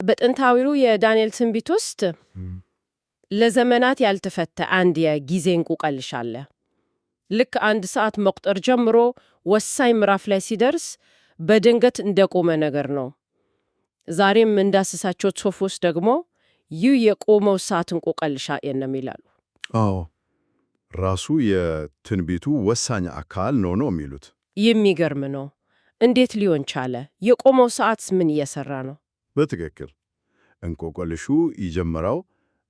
በጥንታዊው የዳንኤል ትንቢት ውስጥ ለዘመናት ያልተፈታ አንድ የጊዜ እንቆቅልሽ አለ። ልክ አንድ ሰዓት መቁጠር ጀምሮ ወሳኝ ምዕራፍ ላይ ሲደርስ በድንገት እንደቆመ ነገር ነው። ዛሬም እንዳስሳቸው ጽሑፎች ደግሞ ይህ የቆመው ሰዓት እንቆቅልሽ የለም ይላሉ። አዎ ራሱ የትንቢቱ ወሳኝ አካል ነው የሚሉት። የሚገርም ነው። እንዴት ሊሆን ቻለ? የቆመው ሰዓት ምን እየሰራ ነው? በትክክል እንቆቅልሹ ይጀምረው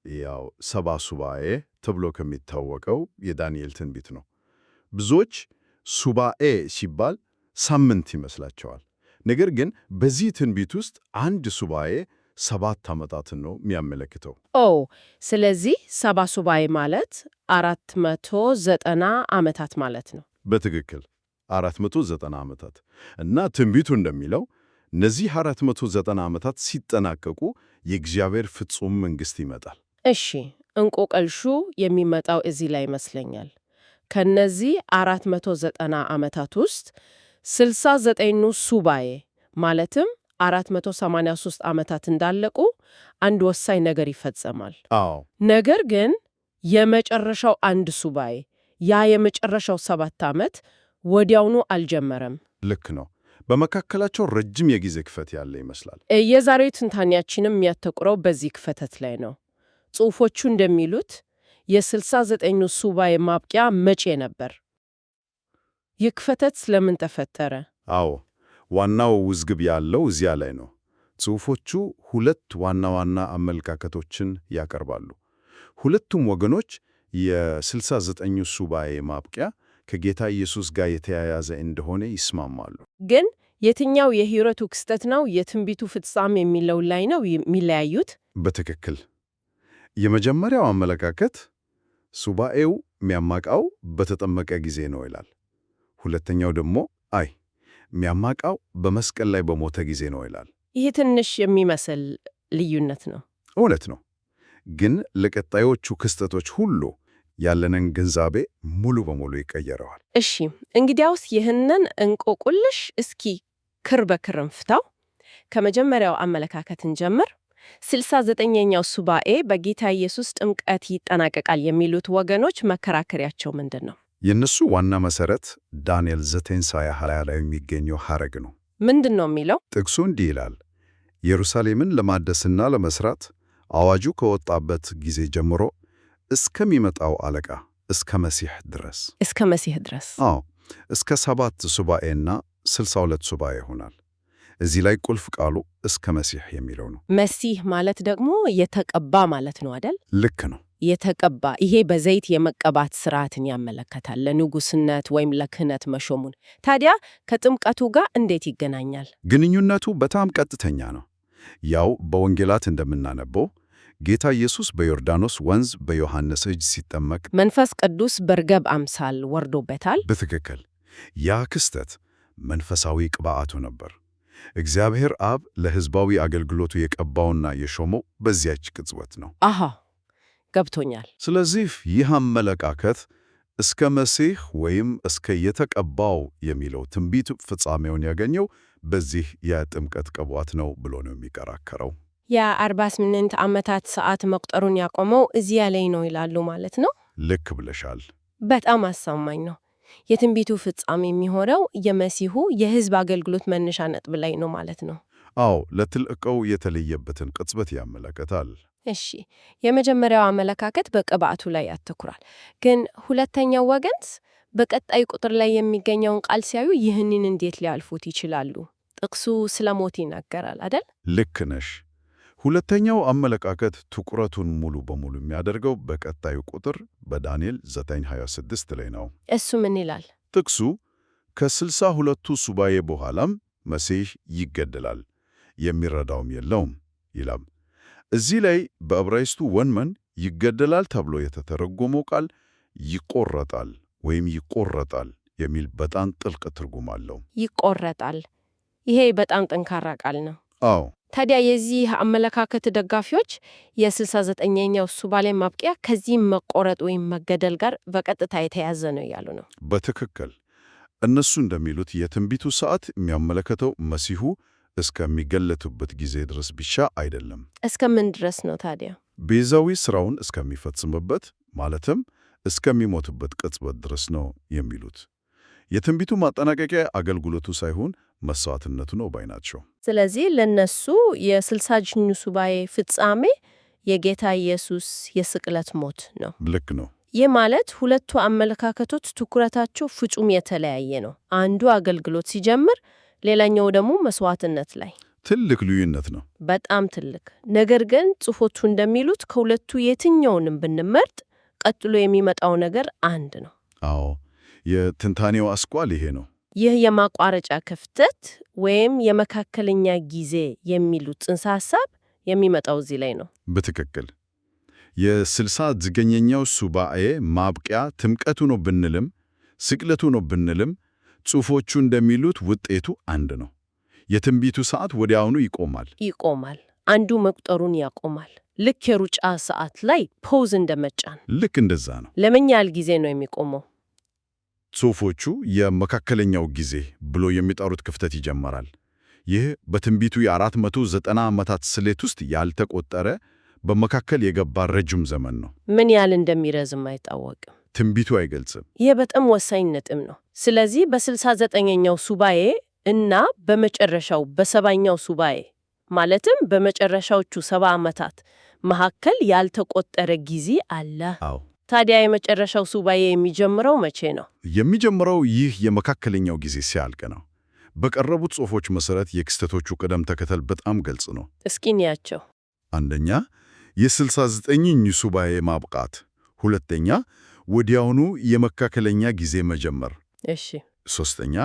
ያው ሰባ ሱባኤ ተብሎ ከሚታወቀው የዳንኤል ትንቢት ነው። ብዙዎች ሱባኤ ሲባል ሳምንት ይመስላቸዋል። ነገር ግን በዚህ ትንቢት ውስጥ አንድ ሱባኤ 7 ዓመታትን ነው የሚያመለክተው። ስለዚህ 7 ሱባኤ ማለት 490 ዓመታት ማለት ነው። በትክክል 490 ዓመታት እና ትንቢቱ እንደሚለው እነዚህ 490 ዓመታት ሲጠናቀቁ የእግዚአብሔር ፍጹም መንግሥት ይመጣል። እሺ፣ እንቆቅልሹ የሚመጣው እዚህ ላይ ይመስለኛል። ከነዚህ 490 ዓመታት ውስጥ 69ኙ ሱባኤ ማለትም 483 ዓመታት እንዳለቁ አንድ ወሳኝ ነገር ይፈጸማል። ነገር ግን የመጨረሻው አንድ ሱባኤ ያ የመጨረሻው 7 ዓመት ወዲያውኑ አልጀመረም። ልክ ነው። በመካከላቸው ረጅም የጊዜ ክፈት ያለ ይመስላል። የዛሬው ትንታኔያችንም የሚያተኩረው በዚህ ክፈተት ላይ ነው። ጽሑፎቹ እንደሚሉት የ69ኙ ሱባኤ ማብቂያ መቼ ነበር? ይህ ክፈተት ስለምን ተፈጠረ? ዋናው ውዝግብ ያለው እዚያ ላይ ነው። ጽሑፎቹ ሁለት ዋና ዋና አመለካከቶችን ያቀርባሉ። ሁለቱም ወገኖች የ69ኙ ሱባኤ ማብቂያ ከጌታ ኢየሱስ ጋር የተያያዘ እንደሆነ ይስማማሉ። ግን የትኛው የሕይወቱ ክስተት ነው የትንቢቱ ፍጻሜ የሚለው ላይ ነው የሚለያዩት? በትክክል የመጀመሪያው አመለካከት ሱባኤው የሚያማቃው በተጠመቀ ጊዜ ነው ይላል። ሁለተኛው ደግሞ የሚያማቃው በመስቀል ላይ በሞተ ጊዜ ነው ይላል። ይህ ትንሽ የሚመስል ልዩነት ነው። እውነት ነው። ግን ለቀጣዮቹ ክስተቶች ሁሉ ያለንን ግንዛቤ ሙሉ በሙሉ ይቀየረዋል። እሺ፣ እንግዲያውስ ይህንን እንቆቅልሽ እስኪ ክር በክር እንፍታው። ከመጀመሪያው አመለካከትን ጀምር። 69ኛው ሱባኤ በጌታ ኢየሱስ ጥምቀት ይጠናቀቃል የሚሉት ወገኖች መከራከሪያቸው ምንድን ነው? የእነሱ ዋና መሠረት ዳንኤል 9:20 ላይ የሚገኘው ሐረግ ነው። ምንድን ነው የሚለው? ጥቅሱ እንዲህ ይላል፣ ኢየሩሳሌምን ለማደስና ለመሥራት አዋጁ ከወጣበት ጊዜ ጀምሮ እስከሚመጣው አለቃ እስከ መሲሕ ድረስ። እስከ መሲሕ ድረስ? እስከ 7 ሱባኤና 62 ሱባኤ ይሆናል። እዚህ ላይ ቁልፍ ቃሉ እስከ መሲሕ የሚለው ነው። መሲሕ ማለት ደግሞ የተቀባ ማለት ነው አይደል? ልክ ነው። የተቀባ፣ ይሄ በዘይት የመቀባት ስርዓትን ያመለከታል፣ ለንጉስነት ወይም ለክህነት መሾሙን። ታዲያ ከጥምቀቱ ጋር እንዴት ይገናኛል? ግንኙነቱ በጣም ቀጥተኛ ነው። ያው በወንጌላት እንደምናነበው ጌታ ኢየሱስ በዮርዳኖስ ወንዝ በዮሐንስ እጅ ሲጠመቅ መንፈስ ቅዱስ በርግብ አምሳል ወርዶበታል። በትክክል ያ ክስተት መንፈሳዊ ቅባቱ ነበር። እግዚአብሔር አብ ለሕዝባዊ አገልግሎቱ የቀባውና የሾመው በዚያች ቅጽበት ነው። ገብቶኛል። ስለዚህ ይህ አመለካከት እስከ መሲሕ ወይም እስከ የተቀባው የሚለው ትንቢት ፍጻሜውን ያገኘው በዚህ የጥምቀት ቅባት ነው ብሎ ነው የሚከራከረው። የ48 ዓመታት ሰዓት መቁጠሩን ያቆመው እዚያ ላይ ነው ይላሉ ማለት ነው? ልክ ብለሻል። በጣም አሳማኝ ነው። የትንቢቱ ፍጻሜ የሚሆነው የመሲሁ የሕዝብ አገልግሎት መነሻ ነጥብ ላይ ነው ማለት ነው። ለትልቀው የተለየበትን ቅጽበት ያመለክታል። እሺ፣ የመጀመሪያው አመለካከት በቅባቱ ላይ ያተኩራል። ግን ሁለተኛው ወገንስ በቀጣይ ቁጥር ላይ የሚገኘውን ቃል ሲያዩ ይህንን እንዴት ሊያልፉት ይችላሉ? ጥቅሱ ስለ ሞት ይናገራል አይደል? ልክ ነሽ። ሁለተኛው አመለካከት ትኩረቱን ሙሉ በሙሉ የሚያደርገው በቀጣዩ ቁጥር በዳንኤል 9:26 ላይ ነው። እሱ ምን ይላል? ጥቅሱ ከ62ቱ ሱባኤ በኋላም መሲሕ ይገደላል፣ የሚረዳውም የለውም ይላል። እዚህ ላይ በዕብራይስጡ ወንመን ይገደላል ተብሎ የተተረጎመው ቃል ይቆረጣል ወይም ይቆረጣል የሚል በጣም ጥልቅ ትርጉም አለው። ይቆረጣል። ይሄ በጣም ጠንካራ ቃል ነው። ታዲያ የዚህ አመለካከት ደጋፊዎች የ69ኛው ሱባኤ ማብቂያ ከዚህ መቆረጥ ወይም መገደል ጋር በቀጥታ የተያዘ ነው እያሉ ነው። በትክክል እነሱ እንደሚሉት የትንቢቱ ሰዓት የሚያመለክተው መሲሁ እስከሚገለጡበት ጊዜ ድረስ ብቻ አይደለም። እስከምን ድረስ ነው ታዲያ? ቤዛዊ ሥራውን እስከሚፈጽምበት ማለትም እስከሚሞትበት ቅጽበት ድረስ ነው የሚሉት። የትንቢቱ ማጠናቀቂያ አገልግሎቱ ሳይሆን መሥዋዕትነቱ ነው ባይ ናቸው። ስለዚህ ለነሱ የ60ኛው ሱባኤ ፍጻሜ የጌታ ኢየሱስ የስቅለት ሞት ነው። ልክ ነው። ይህ ማለት ሁለቱ አመለካከቶች ትኩረታቸው ፍጹም የተለያየ ነው። አንዱ አገልግሎት ሲጀምር፣ ሌላኛው ደግሞ መሥዋዕትነት ላይ። ትልቅ ልዩነት ነው። በጣም ትልቅ። ነገር ግን ጽሑፎቹ እንደሚሉት ከሁለቱ የትኛውንም ብንመርጥ ቀጥሎ የሚመጣው ነገር አንድ ነው። አዎ፣ የትንታኔው አስኳል ይሄ ነው። ይህ የማቋረጫ ክፍተት ወይም የመካከለኛ ጊዜ የሚሉት ጽንሰ ሐሳብ የሚመጣው እዚህ ላይ ነው። በትክክል የ69ኛው ሱባኤ ማብቂያ ትምቀቱ ነው ብንልም ስቅለቱ ነው ብንልም ጽሑፎቹ እንደሚሉት ውጤቱ አንድ ነው። የትንቢቱ ሰዓት ወዲያውኑ ይቆማል። አንዱ መቁጠሩን ያቆማል። ልክ የሩጫ ሰዓት ላይ ፖዝ እንደመጫን። ልክ እንደዛ ነው። ለምን ያህል ጊዜ ነው የሚቆመው? ጽሑፎቹ የመካከለኛው ጊዜ ብሎ የሚጠሩት ክፍተት ይጀምራል። ይህ በትንቢቱ የ490 ዓመታት ስሌት ውስጥ ያልተቆጠረ በመካከል የገባ ረጅም ዘመን ነው። ምን ያህል እንደሚረዝም አይታወቅም። ትንቢቱ አይገልጽም። ይህ በጣም ወሳኝ ነጥብ ነው። ስለዚህ በ69ኛው ሱባኤ እና በመጨረሻው በ70ኛው ሱባኤ ማለትም በመጨረሻዎቹ 70 ዓመታት መካከል ያልተቆጠረ ጊዜ አለ። አዎ። ታዲያ የመጨረሻው ሱባኤ የሚጀምረው መቼ ነው? የሚጀምረው ይህ የመካከለኛው ጊዜ ሲያልቅ ነው። በቀረቡት ጽሑፎች መሠረት የክስተቶቹ ቅደም ተከተል በጣም ግልጽ ነው። እስኪ እንያቸው። አንደኛ የ69ኛው ሱባኤ ማብቃት፣ ሁለተኛ ወዲያውኑ የመካከለኛ ጊዜ መጀመር። እሺ። ሶስተኛ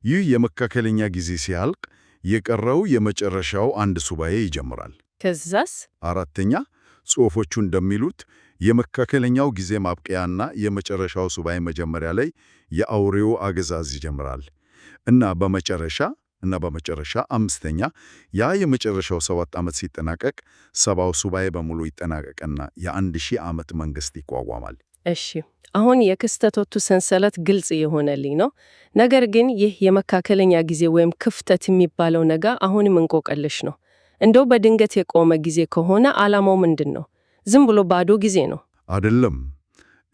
ይህ የመካከለኛ ጊዜ ሲያልቅ የቀረው የመጨረሻው አንድ ሱባኤ ይጀምራል። ከዛስ? አራተኛ ጽሑፎቹ እንደሚሉት የመካከለኛው ጊዜ ማብቂያና የመጨረሻው ሱባኤ መጀመሪያ ላይ የአውሬው አገዛዝ ይጀምራል እና በመጨረሻ አምስተኛ ያ የመጨረሻው 7 ዓመት ሲጠናቀቅ 70ው ሱባኤ በሙሉ ይጠናቀቅና የ1000 ዓመት መንግሥት ይቋቋማል። እሺ፣ አሁን የክስተቶቹ ሰንሰለት ግልጽ የሆነልኝ ነው። ነገር ግን ይህ የመካከለኛ ጊዜ ወይም ክፍተት የሚባለው ነገር አሁንም እንቆቅልሽ ነው። እንደው በድንገት የቆመ ጊዜ ከሆነ ዓላማው ምንድን ነው? ዝም ብሎ ባዶ ጊዜ ነው? አይደለም።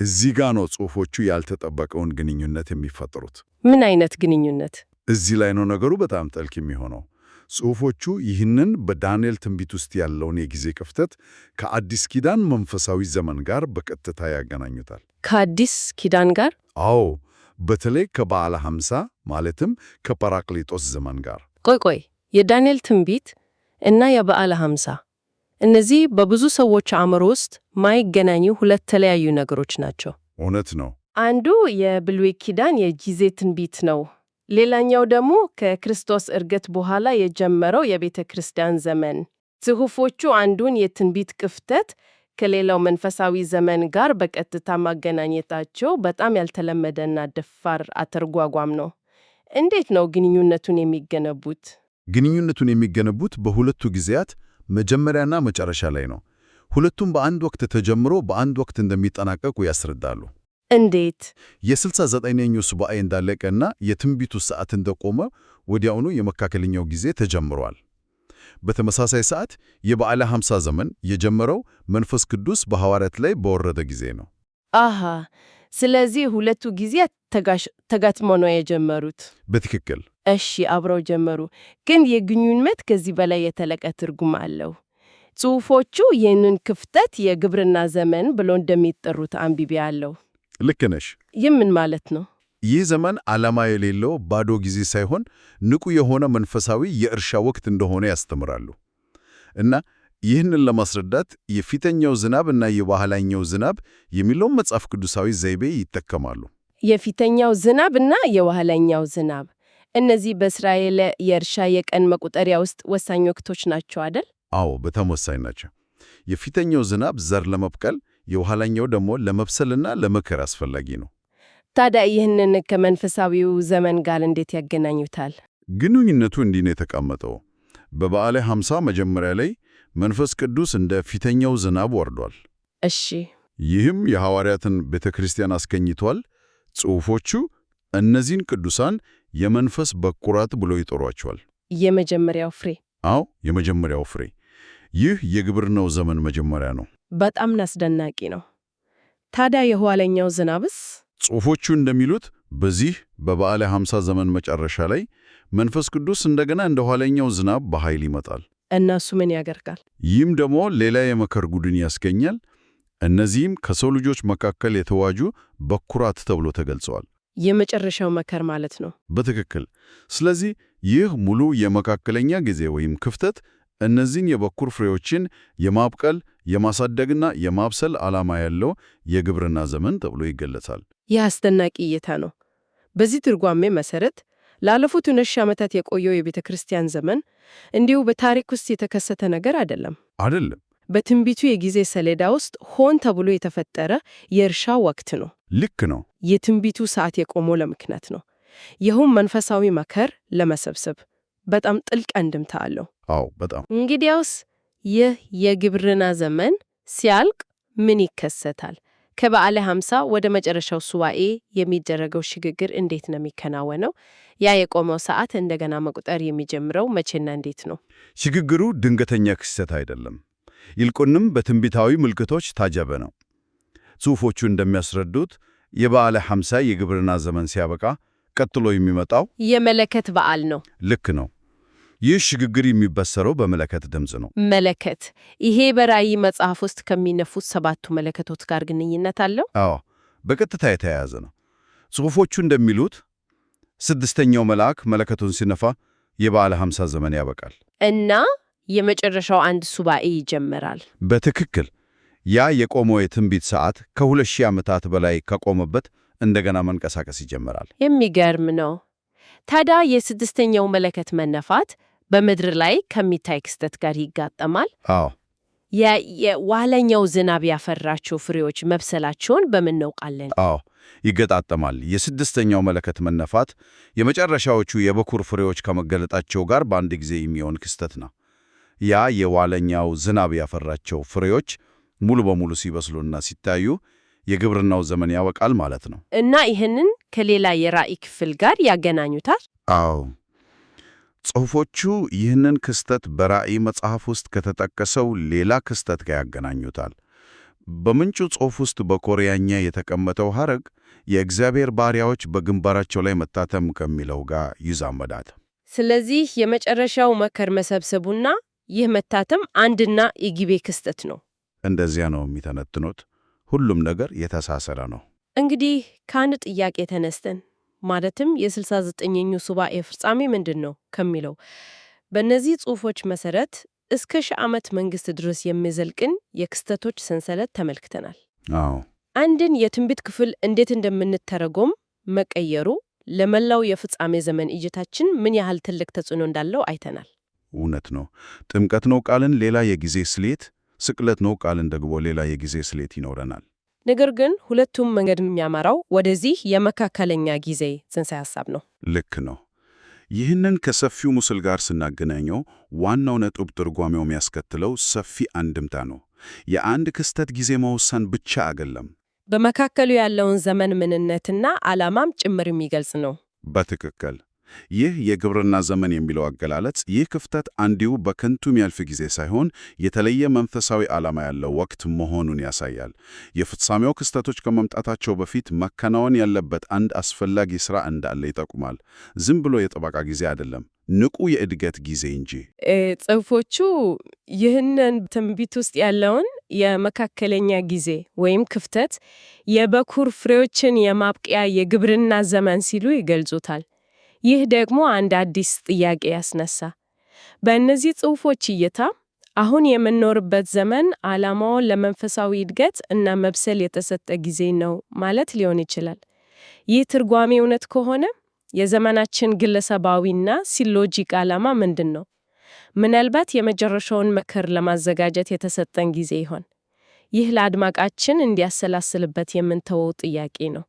እዚህ ጋ ነው ጽሑፎቹ ያልተጠበቀውን ግንኙነት የሚፈጥሩት። ምን አይነት ግንኙነት? እዚህ ላይ ነው ነገሩ በጣም ጥልቅ የሚሆነው። ጽሑፎቹ ይህንን በዳንኤል ትንቢት ውስጥ ያለውን የጊዜ ክፍተት ከአዲስ ኪዳን መንፈሳዊ ዘመን ጋር በቀጥታ ያገናኙታል። ከአዲስ ኪዳን ጋር? አዎ፣ በተለይ ከበዓለ ሃምሳ ማለትም ከጰራቅሊጦስ ዘመን ጋር። ቆይ፣ የዳንኤል ትንቢት እና የበዓለ ሃምሳ እነዚህ በብዙ ሰዎች አእምሮ ውስጥ ማይገናኙ ሁለት ተለያዩ ነገሮች ናቸው። እውነት ነው። አንዱ የብሉይ ኪዳን የጊዜ ትንቢት ነው። ሌላኛው ደግሞ ከክርስቶስ ዕርገት በኋላ የጀመረው የቤተ ክርስቲያን ዘመን። ጽሑፎቹ አንዱን የትንቢት ክፍተት ከሌላው መንፈሳዊ ዘመን ጋር በቀጥታ ማገናኘታቸው በጣም ያልተለመደና ደፋር አተርጓጓም ነው። እንዴት ነው ግንኙነቱን የሚገነቡት? ግንኙነቱን የሚገነቡት በሁለቱ ጊዜያት መጀመሪያና መጨረሻ ላይ ነው። ሁለቱም በአንድ ወቅት ተጀምሮ በአንድ ወቅት እንደሚጠናቀቁ ያስረዳሉ። እንዴት? የ69ኛው ሱባኤ እንዳለቀና የትንቢቱ ሰዓት እንደቆመ ወዲያውኑ የመካከለኛው ጊዜ ተጀምሯል። በተመሳሳይ ሰዓት የበዓለ ሃምሳ ዘመን የጀመረው መንፈስ ቅዱስ በሐዋርያት ላይ በወረደ ጊዜ ነው። አሃ፣ ስለዚህ ሁለቱ ጊዜያት ተጋጥመው ነው የጀመሩት። በትክክል። እሺ፣ አብረው ጀመሩ። ግን የግንኙነት ከዚህ በላይ የተለቀ ትርጉም አለው። ጽሑፎቹ ይህንን ክፍተት የግብርና ዘመን ብሎ እንደሚጠሩት አንብቤ አለው። ልክ ነሽ። ይህ ምን ማለት ነው? ይህ ዘመን ዓላማ የሌለው ባዶ ጊዜ ሳይሆን ንቁ የሆነ መንፈሳዊ የእርሻ ወቅት እንደሆነ ያስተምራሉ። እና ይህንን ለማስረዳት የፊተኛው ዝናብ እና የኋለኛው ዝናብ የሚለውን መጽሐፍ ቅዱሳዊ ዘይቤ ይጠቀማሉ። የፊተኛው ዝናብ እና የኋለኛው ዝናብ፣ እነዚህ በእስራኤል የእርሻ የቀን መቁጠሪያ ውስጥ ወሳኝ ወቅቶች ናቸው አይደል? አዎ፣ በጣም ወሳኝ ናቸው። የፊተኛው ዝናብ ዘር ለመብቀል፣ የኋለኛው ደግሞ ለመብሰልና ለመከር አስፈላጊ ነው። ታዲያ ይህንን ከመንፈሳዊው ዘመን ጋር እንዴት ያገናኙታል? ግንኙነቱ እንዲህ ነው የተቀመጠው። በበዓለ ሃምሳ መጀመሪያ ላይ መንፈስ ቅዱስ እንደ ፊተኛው ዝናብ ወርዷል። እሺ። ይህም የሐዋርያትን ቤተ ክርስቲያን አስገኝቷል። ጽሑፎቹ እነዚህን ቅዱሳን የመንፈስ በኩራት ብሎ ይጠሯቸዋል። የመጀመሪያው ፍሬ። አዎ፣ የመጀመሪያው ፍሬ። ይህ የግብርናው ዘመን መጀመሪያ ነው። በጣም አስደናቂ ነው። ታዲያ የኋለኛው ዝናብስ? ጽሑፎቹ እንደሚሉት በዚህ በበዓለ ሃምሳ ዘመን መጨረሻ ላይ መንፈስ ቅዱስ እንደገና እንደ ኋለኛው ዝናብ በኃይል ይመጣል። እነሱ ምን ያደርጋል? ይህም ደግሞ ሌላ የመከር ቡድን ያስገኛል። እነዚህም ከሰው ልጆች መካከል የተዋጁ በኩራት ተብሎ ተገልጸዋል። የመጨረሻው መከር ማለት ነው። በትክክል። ስለዚህ ይህ ሙሉ የመካከለኛ ጊዜ ወይም ክፍተት እነዚህን የበኩር ፍሬዎችን የማብቀል የማሳደግና የማብሰል ዓላማ ያለው የግብርና ዘመን ተብሎ ይገለጻል። ይህ አስደናቂ እይታ ነው። በዚህ ትርጓሜ መሰረት ላለፉት 2000 ዓመታት የቆየው የቤተ ክርስቲያን ዘመን እንዲሁ በታሪክ ውስጥ የተከሰተ ነገር አይደለም። በትንቢቱ የጊዜ ሰሌዳ ውስጥ ሆን ተብሎ የተፈጠረ የእርሻ ወቅት ነው። ልክ ነው። የትንቢቱ ሰዓት የቆመው ለምክንያት ነው። ይህም መንፈሳዊ መከር ለመሰብሰብ በጣም ጥልቅ አንድምታ አለው። አዎ፣ በጣም። እንግዲያውስ ይህ የግብርና ዘመን ሲያልቅ ምን ይከሰታል? ከበዓለ ሃምሳ ወደ መጨረሻው ሱባኤ የሚደረገው ሽግግር እንዴት ነው የሚከናወነው? ያ የቆመው ሰዓት እንደገና መቁጠር የሚጀምረው መቼና እንዴት ነው? ሽግግሩ ድንገተኛ ክስተት አይደለም። ይልቁንም በትንቢታዊ ምልክቶች ታጀበ ነው። ጽሑፎቹ እንደሚያስረዱት የበዓለ ሃምሳ የግብርና ዘመን ሲያበቃ ቀጥሎ የሚመጣው የመለከት በዓል ነው። ልክ ነው። ይህ ሽግግር የሚበሰረው በመለከት ድምፅ ነው። መለከት፣ ይሄ በራእይ መጽሐፍ ውስጥ ከሚነፉት 7ቱ መለከቶች ጋር ግንኙነት አለው? አዎ፣ በቀጥታ የተያያዘ ነው። ጽሑፎቹ እንደሚሉት 6ኛው መልአክ መለከቱን ሲነፋ የበዓለ ሃምሳ ዘመን ያበቃል እና የመጨረሻው አንድ ሱባኤ ይጀምራል። በትክክል። ያ የቆመው የትንቢት ሰዓት ከ2000 ዓመታት በላይ ከቆመበት እንደገና መንቀሳቀስ ይጀምራል። የሚገርም ነው። ታዲያ የ6ኛው መለከት መነፋት በምድር ላይ ከሚታይ ክስተት ጋር ይጋጠማል። አዎ። የኋለኛው ዝናብ ያፈራቸው ፍሬዎች መብሰላቸውን በምን እናውቃለን? አዎ፣ ይገጣጠማል። የ6ኛው መለከት መነፋት የመጨረሻዎቹ የበኩር ፍሬዎች ከመገለጣቸው ጋር በአንድ ጊዜ የሚሆን ክስተት ነው። ያ የኋለኛው ዝናብ ያፈራቸው ፍሬዎች ሙሉ በሙሉ ሲበስሉና ሲታዩ የግብርናው ዘመን ያበቃል ማለት ነው። እና ይህንን ከሌላ የራእይ ክፍል ጋር ያገናኙታል? አዎ። ጽሑፎቹ ይህንን ክስተት በራእይ መጽሐፍ ውስጥ ከተጠቀሰው ሌላ ክስተት ጋር ያገናኙታል። በምንጩ ጽሑፍ ውስጥ በኮሪያኛ የተቀመጠው ሐረግ የእግዚአብሔር ባሪያዎች በግንባራቸው ላይ መታተም ከሚለው ጋር ይዛመዳል። ስለዚህ የመጨረሻው መከር መሰብሰቡና ይህ መታተም አንድና የጊቤ ክስተት ነው። እንደዚያ ነው የሚተነትኑት። ሁሉም ነገር የተሳሰረ ነው። እንግዲህ ከአንድ ጥያቄ ተነስተን ማለትም የ69ኙ ሱባኤ ፍጻሜ ምንድን ነው ከሚለው በእነዚህ ጽሑፎች መሰረት እስከ 1000 ዓመት መንግስት ድረስ የሚዘልቅን የክስተቶች ሰንሰለት ተመልክተናል። አዎ። አንድን የትንቢት ክፍል እንዴት እንደምንተረጎም መቀየሩ ለመላው የፍጻሜ ዘመን እይታችን ምን ያህል ትልቅ ተጽዕኖ እንዳለው አይተናል። እውነት ነው። ጥምቀት ነው ቃልን ሌላ የጊዜ ስሌት፣ ስቅለት ነው ቃልን ደግሞ ሌላ የጊዜ ስሌት ይኖረናል። ነገር ግን ሁለቱም መንገድ የሚያመራው ወደዚህ የመካከለኛ ጊዜ ጽንሰ ሐሳብ ነው። ልክ ነው። ይህንን ከሰፊው ምስል ጋር ስናገናኘው ዋናው ነጥብ ትርጓሜው የሚያስከትለው ሰፊ አንድምታ ነው። የአንድ ክስተት ጊዜ መወሰን ብቻ አይደለም፣ በመካከሉ ያለውን ዘመን ምንነትና ዓላማም ጭምር የሚገልጽ ነው። በትክክል። ይህ የግብርና ዘመን የሚለው አገላለጽ ይህ ክፍተት አንዲሁ በከንቱ የሚያልፍ ጊዜ ሳይሆን የተለየ መንፈሳዊ ዓላማ ያለው ወቅት መሆኑን ያሳያል። የፍጻሜው ክስተቶች ከመምጣታቸው በፊት መከናወን ያለበት አንድ አስፈላጊ ሥራ እንዳለ ይጠቁማል። ዝም ብሎ የጠበቃ ጊዜ አይደለም፣ ንቁ የእድገት ጊዜ እንጂ። ጽሑፎቹ ይህንን ትንቢት ውስጥ ያለውን የመካከለኛ ጊዜ ወይም ክፍተት የበኩር ፍሬዎችን የማብቂያ የግብርና ዘመን ሲሉ ይገልጹታል። ይህ ደግሞ አንድ አዲስ ጥያቄ ያስነሳ። በእነዚህ ጽሑፎች እይታ አሁን የምንኖርበት ዘመን ዓላማውን ለመንፈሳዊ እድገት እና መብሰል የተሰጠ ጊዜ ነው ማለት ሊሆን ይችላል። ይህ ትርጓሜ እውነት ከሆነ የዘመናችን ግለሰባዊና ሲሎጂክ ዓላማ ምንድን ነው? ምናልባት የመጨረሻውን መከር ለማዘጋጀት የተሰጠን ጊዜ ይሆን? ይህ ለአድማቃችን እንዲያሰላስልበት የምንተወው ጥያቄ ነው።